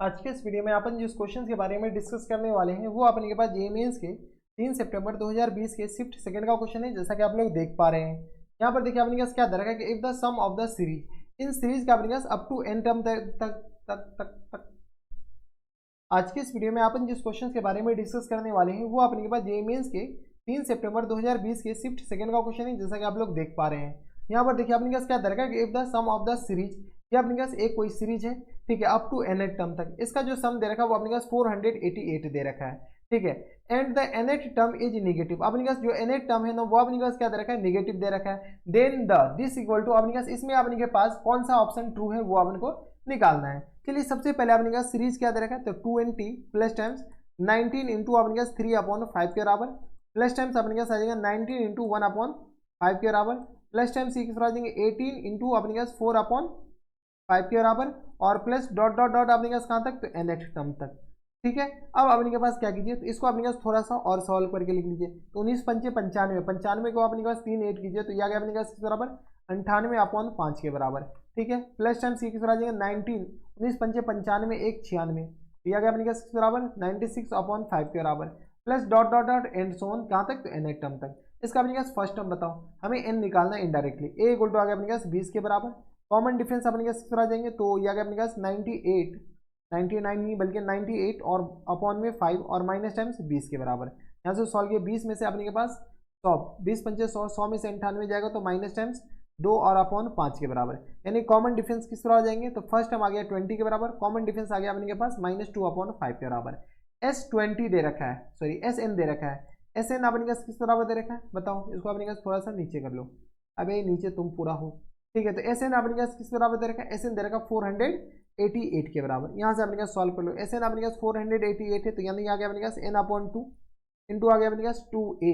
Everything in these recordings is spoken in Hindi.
आज के इस वीडियो में अपन जिस क्वेश्चन के बारे में डिस्कस करने वाले हैं वो अपने के पास जेईई मेंस के 3 सितंबर 2020 के शिफ्ट सेकंड का क्वेश्चन है, जैसा कि आप लोग देख पा रहे हैं। यहाँ पर देखिए अपने पास क्या दे रखा है कि if the sum of the series इन सीरीज का अपने पास अप टू एन टर्म तक तक तक तक तक आज के इस वीडियो में अपन जिस क्वेश्चन के बारे में डिस्कस करने वाले हैं वो अपने के पास जेईई मेंस के 3 सितंबर 2020 के शिफ्ट सेकंड का क्वेश्चन है, जैसा कि आप लोग देख पा रहे हैं। यहाँ पर देखिए अपने पास क्या दे रखा है कि if the sum of the series, ये अपने पास एक कोई सीरीज है, ठीक है, अप टू nth टर्म तक। इसका जो सम दे रखा है वो अपने पास 488 दे रखा है, ठीक है। And the nth term is negative, अपने पास जो nth टर्म है ना वो अपने पास क्या दे रखा है, नेगेटिव दे रखा है। Then the this equal to अपने पास इसमें अपने के पास कौन सा ऑप्शन ट्रू है वो अपने को निकालना है। चलिए सबसे पहले अपने पास सीरीज क्या दे रखा है, तो 2nt प्लस टाइम्स 19 इंटू अपने पास 3/5 के बराबर, प्लस टाइम्स अपने पास आ जाएगा 19 इंटू 1/5 के बराबर, प्लस टाइम्स आ जाएंगे 18 इंटू अपने पास 4/5 के बराबर, और प्लस डॉट डॉट डॉट अपने पास कहाँ तक, तो nth टर्म तक, ठीक है। अब अपने के पास क्या कीजिए, तो इसको अपने पास थोड़ा सा और सॉल्व करके लिख लीजिए। तो 19 पंचे 95, 95 को अपने पास 3 8 कीजिए तो यह आ गया अपने पास किस बराबर, 98/5 के बराबर, ठीक है। प्लस टाइम्स किस बराबर आ जाएगा 19, 19 पंचे 95, 1 96, तो यह आ गया अपने पास किस बराबर 96/5 के बराबर, plus dot dot dot and so on कहाँ तक, तो nth टर्म तक। इसका अपने पास फर्स्ट टर्म बताओ, हमें n निकालना है इनडायरेक्टली। a इक्वल टू आ गया अपने पास 20 के बराबर, कॉमन डिफरेंस अपने पास किस तरह आ जाएंगे, तो यह आ गया अपने पास 98, 99 नहीं बल्कि 98 और अपॉन में 5 और माइनस टाइम्स 20 के बराबर। यहाँ से सॉल्व किया 20 में से अपने के पास 100, 20 पंचे 100, 100 में से 98 जाएगा तो माइनस टाइम्स 2 और अपॉन 5 के बराबर, यानी कॉमन डिफरेंस किस तरह आ जाएंगे, तो फर्स्ट टर्म आ गया 20 के बराबर, कॉमन डिफरेंस आ गया अपने के पास -2/5 के बराबर। S20 दे रखा है, सॉरी SN दे रखा है, SN अपने पास किस बराबर दे रखा है बताओ, इसको अपने पास थोड़ा सा नीचे कर लो, अबे नीचे तुम पूरा हो, ठीक है। तो SN अपने पास किस बराबर दे रखा है, SN दे रखा 488 के बराबर। यहाँ से अपने पास सॉल्व कर लो, SN अपने पास 488 है तो यानी आ गया अपने पास n/2 इंटू आ गया अपने पास 2a,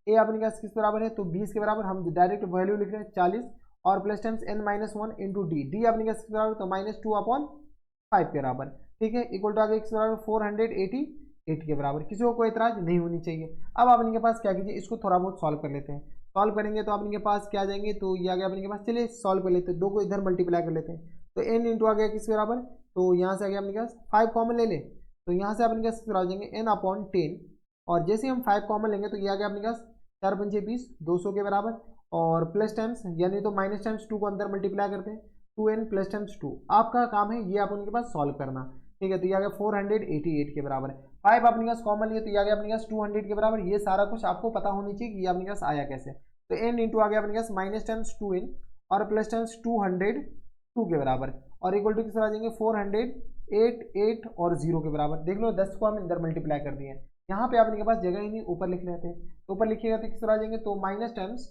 a अपने पास किस बराबर है, तो 20 के बराबर, हम डायरेक्ट वैल्यू लिख रहे हैं 40, और plus times n-1 into D, D अपने पास किस बराबर, तो -2/5 के बराबर, ठीक है, इक्वल टू आ गया किस बराबर 488 के बराबर। किसी को कोई एतराज नहीं होनी चाहिए। अब अपने के पास क्या कीजिए, इसको थोड़ा बहुत सॉल्व कर लेते हैं। सॉल्व करेंगे तो अपने के पास क्या आ जाएंगे, तो ये आ गया अपने के पास, चलिए सॉल्व कर लेते हैं, दो को इधर मल्टीप्लाई कर लेते हैं। तो n इंटू आ गया किसके बराबर, तो यहाँ से आ गया अपने पास 5 कॉमन ले ले, तो यहाँ से अपने पास आ जाएंगे n/10, और जैसे हम 5 कॉमन लेंगे तो ये आ गया अपने पास 4 पंचे 20, 200 के बराबर, और प्लस टाइम्स यानी तो माइनस टाइम्स 2 को अंदर मल्टीप्लाई करते हैं, 2n प्लस टाइम्स 2। आपका काम है ये आप उनके पास सॉल्व करना, ठीक है। तो ये आ गया 488 के बराबर, 5 अपने पास कॉमन लिए तो ये आ गया अपने पास 200 के बराबर। ये सारा कुछ आपको पता होनी चाहिए कि ये अपने पास आया कैसे। तो n इंटू आ गया अपने पास माइनस टाइम्स 2n और प्लस टाइम्स 202 के बराबर, और इक्वल टू किस तरह आ जाएंगे 408, 8 और 0 के बराबर। देख लो 10 को हम अंदर मल्टीप्लाई कर दिए, यहाँ पे आपने के पास जगह ही नहीं, ऊपर लिख लेते हैं। तो ऊपर लिखिएगा तो किस तरह आ जाएंगे, तो माइनस टाइम्स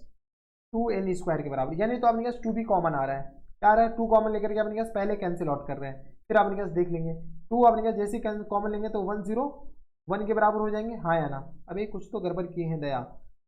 2n² के बराबर, यानी तो अपने पास 2 भी कॉमन आ रहा है, क्या आ रहा है 2 कॉमन लेकर के अपने पास पहले कैंसिल आउट कर रहे हैं, फिर अपने पास देख लेंगे 2 अपने पास जैसे कॉमन लेंगे तो 101 के बराबर हो जाएंगे, हाँ या ना। अभी कुछ तो गड़बड़ किए हैं दया,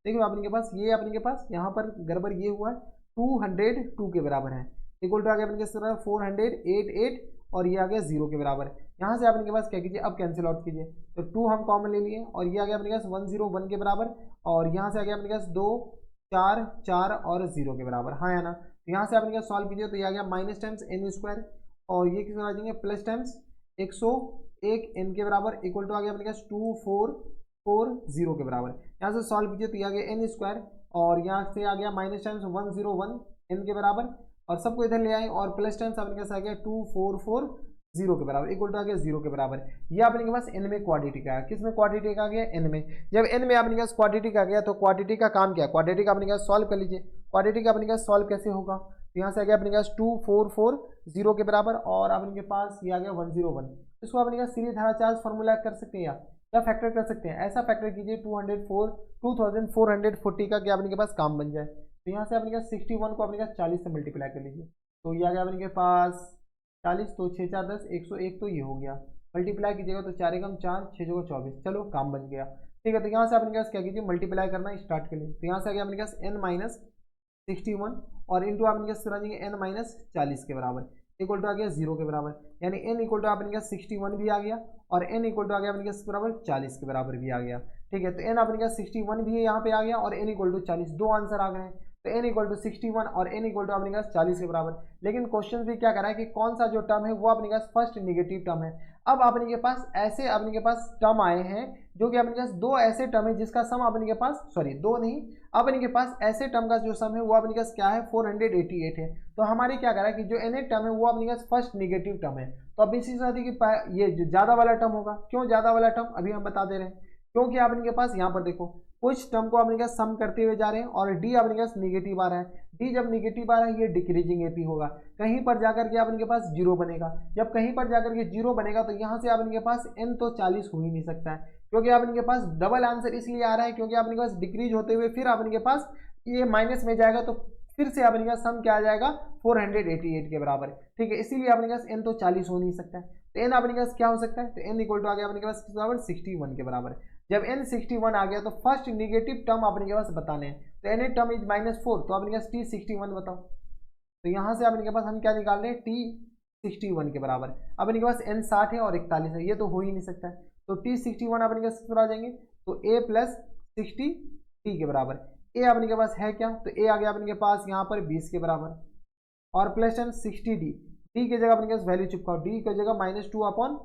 देखो अपने के पास ये अपने के पास यहाँ पर गड़बड़ ये हुआ है, 202 के बराबर है, इक्वल टू आ गया अपने के पास 488 और ये आ गया 0 के बराबर। यहाँ से अपने के पास क्या कीजिए, अब कैंसिल आउट कीजिए, तो 2 हम कॉमन ले लिए और ये आ गया अपने पास 101 के बराबर, और यहाँ से आ गया अपने पास 2 4 4 और 0 के बराबर, हाँ या ना। तो यहाँ से अपने सॉल्व कीजिए तो ये आ गया माइनस टाइम्स n², और ये किस आ जाएंगे प्लस टाइम्स 101 n के बराबर, इक्वल टू आ गया अपने पास 2440 के बराबर। यहाँ से सॉल्व कीजिए तो ये आ गया n², और यहाँ से आ गया माइनस टाइम्स 101 n के बराबर, और सबको इधर ले आए, और प्लस टाइम्स अपने पास आ गया 2440 के बराबर, इक्वल टू आ गया 0 के बराबर। ये अपने के पास n में क्वाड्रेटिक आ गया, किस में क्वाड्रेटिक आ गया, n में। जब n में अपने पास क्वाड्रेटिक आ गया तो क्वाड्रेटिक का काम क्या है, क्वाड्रेटिक अपने पास सॉल्व कर लीजिए। क्वाड्रेटिक अपने पास सॉल्व कैसे होगा, तो यहाँ से आ गया अपने पास 2440 के बराबर, और अपने के पास ये आ गया 101। इसको अपने पास सीरीज धारा चार्ज फॉर्मूला कर सकते हैं या फैक्टर कर सकते हैं। ऐसा फैक्टर कीजिए 2440 का क्या अपने के पास काम बन जाए। तो यहाँ से अपने पास 61 को अपने पास 40 से मल्टीप्लाई कर लीजिए, तो ये आ गया अपने के पास 40, तो 6 4 10, 101, तो ये हो गया। मल्टीप्लाई कीजिएगा तो 4 एकम 4, 6 जगह 24, चलो काम बन गया, ठीक है। तो यहाँ से अपने पास क्या कीजिए, मल्टीप्लाई करना स्टार्ट करिए। तो यहाँ से आ गया अपने पास n-61 और इंटू अपने पास n-40 के बराबर, इक्वल टू आ गया 0 के बराबर, यानी n इक्वल टू अपने पास 61 भी आ गया, और n इक्वल टू आ गया अपने पास बराबर 40 के बराबर भी आ गया, ठीक है। तो n अपने पास 61 भी यहाँ पे आ गया, और n इक्वल टू 40, दो आंसर आ गए हैं। तो n इक्वल टू 61 और n इक्वल टू अपने पास 40 के बराबर। लेकिन क्वेश्चन भी क्या करा है कि कौन सा जो टर्म है वो अपने पास फर्स्ट नेगेटिव टर्म है। अब अपने के पास ऐसे अपने के पास टर्म आए हैं जो कि अपने के पास दो ऐसे टर्म है जिसका सम अपने के पास, सॉरी दो नहीं, अपने के पास ऐसे टर्म का जो सम है वो अपने के पास क्या है 488 है। तो हमारे क्या करा कि जो एन टर्म है वो अपने के पास फर्स्ट निगेटिव टर्म है। तो अब इसी साथ कि ये जो ज्यादा वाला टर्म होगा, क्यों ज्यादा वाला टर्म अभी हम बता दे रहे हैं, क्योंकि अपने के पास यहाँ पर देखो कुछ टर्म को अपने के पास सम करते हुए जा रहे हैं और डी अपने के पास निगेटिव आ रहा है। डी जब निगेटिव आ रहा है ये डिक्रीजिंग एपी होगा, कहीं पर जाकर के अपने के पास जीरो बनेगा। जब कहीं पर जाकर के जीरो बनेगा तो यहाँ से अपने के पास एन तो 40 हो ही नहीं सकता है, क्योंकि अपने के पास डबल आंसर इसलिए आ रहा है क्योंकि अपने के पास डिक्रीज होते हुए फिर अपने के पास ये माइनस में जाएगा तो फिर से अपने के पास सम क्या आ जाएगा 488 के बराबर। ठीक है, इसीलिए अपने के पास एन तो 40 हो नहीं सकता है। तो एन अपने के पास क्या हो सकता है, तो एन इक्वल टू आ गया अपने के पास किस बराबर 61 के बराबर। जब एन 61 आ गया तो फर्स्ट निगेटिव टर्म अपने के पास बताने हैं, तो एन टर्म इज -4, तो अपने के पास टी 61 बताओ। तो यहाँ से अपने के पास हम क्या निकाल रहे हैं टी 61 के बराबर। अपने के पास एन 60 है और 41 है, ये तो हो ही नहीं सकता है। तो टी 61 अपने के पास आ जाएंगे, तो ए प्लस 60 टी के बराबर। ए अपने के पास है क्या, तो ए आ गया अपने के पास यहाँ पर 20 के बराबर और प्लस 10 60 डी। डी की जगह अपने के पास वैल्यू चिपकाओ, डी की जगह -2/5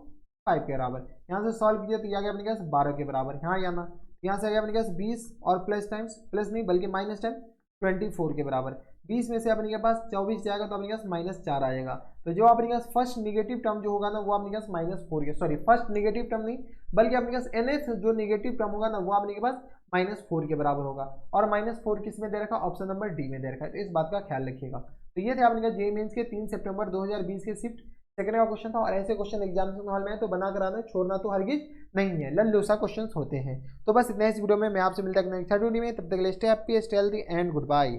के बराबर। यहाँ से सॉल्व कीजिए तो ये आ गया अपने के पास 12 के बराबर। यहाँ आना, यहाँ से आ गया अपने के पास 20 और प्लस टाइम्स, प्लस नहीं बल्कि माइनस टाइम 24 के बराबर। 20 में से अपने के पास 24 जाएगा तो अपने के पास -4 आएगा। तो जो अपने के पास फर्स्ट निगेटिव टर्म जो होगा ना वो अपने के पास -4 के, सॉरी फर्स्ट निगेटिव टर्म नहीं बल्कि अपने के पास nth जो निगेटिव टर्म होगा ना वो अपने के पास -4 के बराबर होगा। और -4 किस में दे रखा, ऑप्शन नंबर डी में दे रखा है, तो इस बात का ख्याल रखिएगा। तो ये थे आपने का जेईई मेंस के 3 सितंबर 2020 के शिफ्ट सेकंड का क्वेश्चन था। और ऐसे क्वेश्चन एग्जामिनेशन हॉल में है तो बना कर आना, छोड़ना तो हरगिज नहीं है, लल्लूसा क्वेश्चन होते हैं। तो बस इतना इस वीडियो में, मैं आपसे मिलता है नेक्स्ट वीडियो में, तब तक के लिए stay happy, stay healthy and good bye.